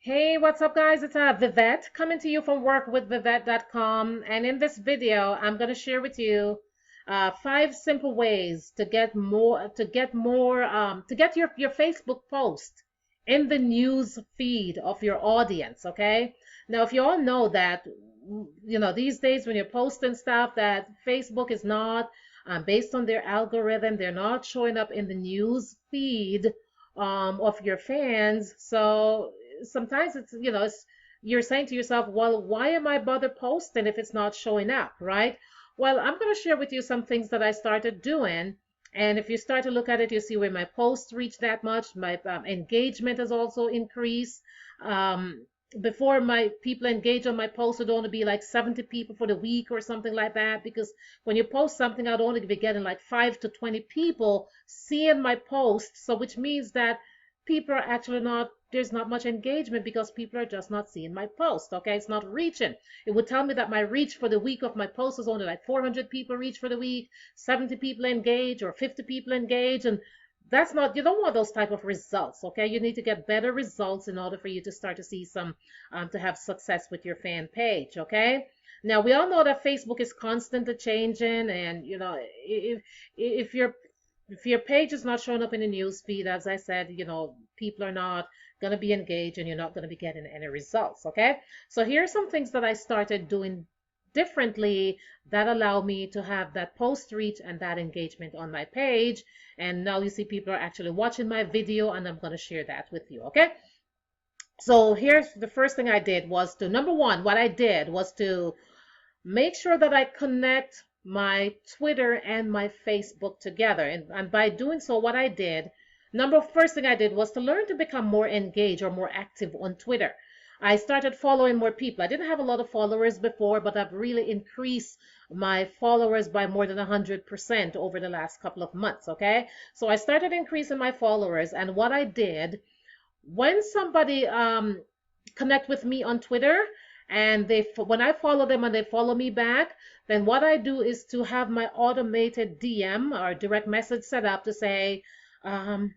Hey, what's up, guys? It's Vivette coming to you from workwithvivette.com. And in this video, I'm going to share with you five simple ways to get your Facebook post in the news feed of your audience. Okay. Now, if you all know that, these days when you're posting stuff, that Facebook is not based on their algorithm, they're not showing up in the news feed of your fans. So sometimes you're saying to yourself, well, why am I bother posting if it's not showing up, right? Well, I'm going to share with you some things that I started doing. And if you start to look at it, you see where my posts reach that much. My engagement has also increased. Before, my people engage on my post would only be like 70 people for the week or something like that, because when you post something, I'd only be getting like 5 to 20 people seeing my post. So which means that people are actually not, there's not much engagement because people are just not seeing my post. Okay, it's not reaching. It would tell me that my reach for the week of my post is only like 400 people reach for the week, 70 people engage or 50 people engage, and that's not, you don't want those type of results. Okay, you need to get better results in order for you to start to see some to have success with your fan page. Okay, now we all know that Facebook is constantly changing, and if your page is not showing up in the news feed, as I said, people are not going to be engaged and you're not going to be getting any results. Okay, so here are some things that I started doing differently that allow me to have that post reach and that engagement on my page. And now you see people are actually watching my video, and I'm going to share that with you. Okay, so here's the first thing I did was to, number one, what I did was to make sure that I connect my Twitter and my Facebook together. And by doing so, what I did, first thing I did was to learn to become more engaged or more active on Twitter. I started following more people. I didn't have a lot of followers before, but I've really increased my followers by more than 100% over the last couple of months. Okay, so I started increasing my followers, and what I did, when somebody connect with me on Twitter, and when I follow them and they follow me back, then what I do is to have my automated DM or direct message set up to say, um,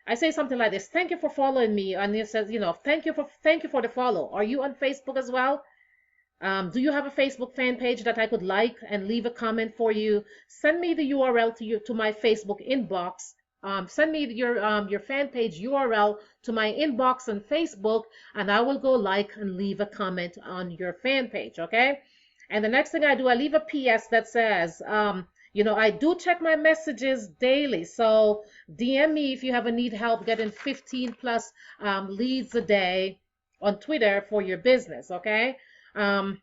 I say something like this: "Thank you for following me," and it says, thank you for the follow. Are you on Facebook as well? Do you have a Facebook fan page that I could like and leave a comment for you? Send me the URL to my Facebook inbox. Send me your fan page URL to my inbox on Facebook, and I will go like and leave a comment on your fan page. Okay. And the next thing I do, I leave a PS that says, I do check my messages daily. So DM me if you ever need help getting 15 plus leads a day on Twitter for your business. Okay. Um,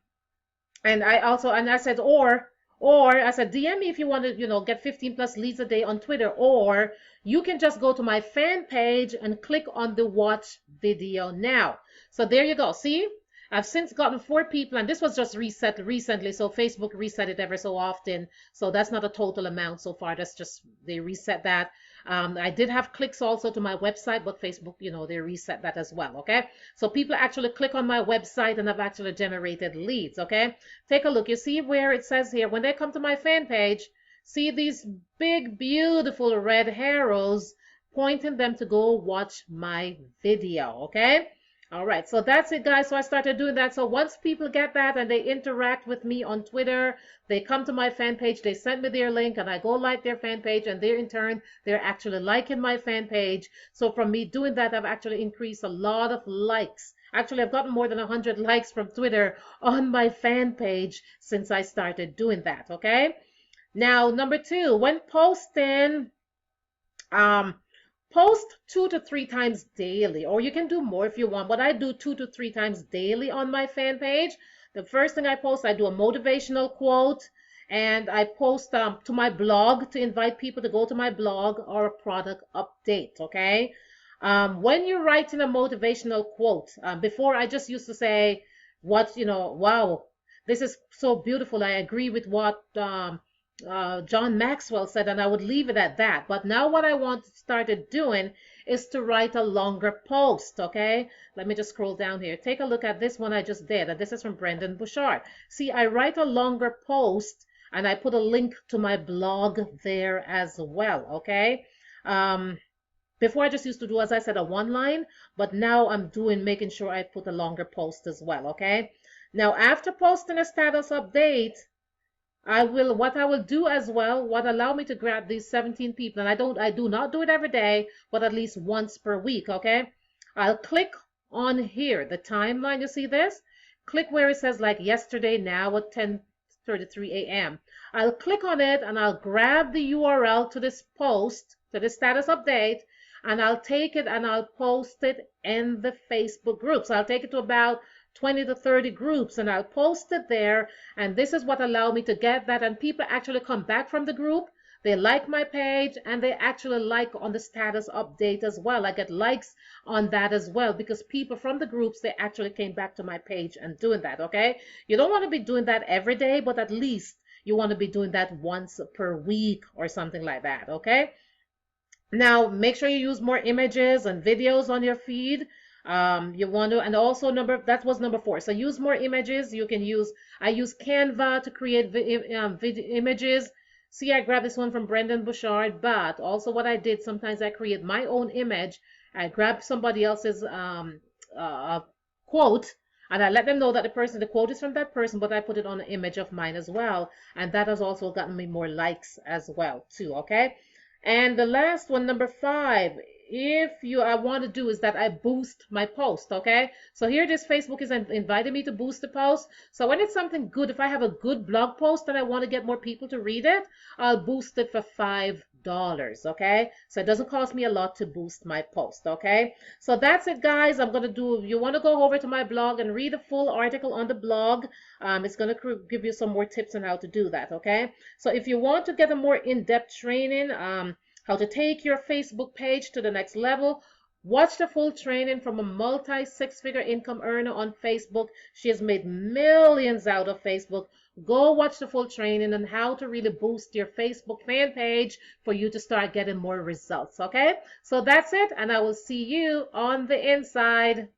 and I said, or I said, DM me if you want to, get 15 plus leads a day on Twitter, or you can just go to my fan page and click on the watch video now. So there you go. See, I've since gotten 4 people, and this was just reset recently. So Facebook reset it ever so often. So that's not a total amount so far. That's just, they reset that. I did have clicks also to my website, but Facebook, they reset that as well. Okay. So people actually click on my website and I've actually generated leads. Okay. Take a look. You see where it says here, when they come to my fan page, see these big, beautiful red arrows pointing them to go watch my video. Okay. All right, so that's it, guys. So I started doing that. So once people get that and they interact with me on Twitter, they come to my fan page, they send me their link, and I go like their fan page, and they in turn, they're actually liking my fan page. So from me doing that, I've actually increased a lot of likes. Actually, I've gotten more than 100 likes from Twitter on my fan page since I started doing that. Okay. Now, number 2, when posting, post 2 to 3 times daily, or you can do more if you want, but I do 2 to 3 times daily on my fan page. The first thing I post, I do a motivational quote, and I post to my blog to invite people to go to my blog, or a product update. Okay. When you're writing a motivational quote, before I just used to say, wow, this is so beautiful, I agree with what John Maxwell said, and I would leave it at that. But now what I want to started doing is to write a longer post. Okay, let me just scroll down here. Take a look at this one I just did, and this is from Brendan Bouchard. See, I write a longer post and I put a link to my blog there as well. Okay. Before I just used to do, as I said, a one line, but now I'm doing making sure I put a longer post as well, okay? Now, after posting a status update, what I will do as well, what allow me to grab these 17 people, and I do not do it every day, but at least once per week, okay? I'll click on here, the timeline, you see this? Click where it says like yesterday now at 10:33 a.m. I'll click on it and I'll grab the URL to this post, to the status update, and I'll take it and I'll post it in the Facebook groups. I'll take it to about 20 to 30 groups and I'll post it there. And this is what allowed me to get that. And people actually come back from the group. They like my page and they actually like on the status update as well. I get likes on that as well because people from the groups, they actually came back to my page and doing that, okay? You don't want to be doing that every day, but at least you want to be doing that once per week or something like that, okay? Now, make sure you use more images and videos on your feed. You want to, and also that was number 4. So use more images. You can use, I use Canva to create images. See, I grabbed this one from Brendan Bouchard, but also what I did, sometimes I create my own image. I grab somebody else's quote, and I let them know that the quote is from that person, but I put it on an image of mine as well. And that has also gotten me more likes as well, too, okay? And the last one, number 5, if I want to do is that I boost my post, okay? So here this Facebook is inviting me to boost the post. So when it's something good, if I have a good blog post and I want to get more people to read it, I'll boost it for $5, okay? So it doesn't cost me a lot to boost my post, okay? So that's it, guys. You want to go over to my blog and read a full article on the blog. It's going to give you some more tips on how to do that, okay? So if you want to get a more in-depth training, how to take your Facebook page to the next level, watch the full training from a multi-six-figure income earner on Facebook. She has made millions out of Facebook. Go watch the full training on how to really boost your Facebook fan page for you to start getting more results, okay? So that's it, and I will see you on the inside.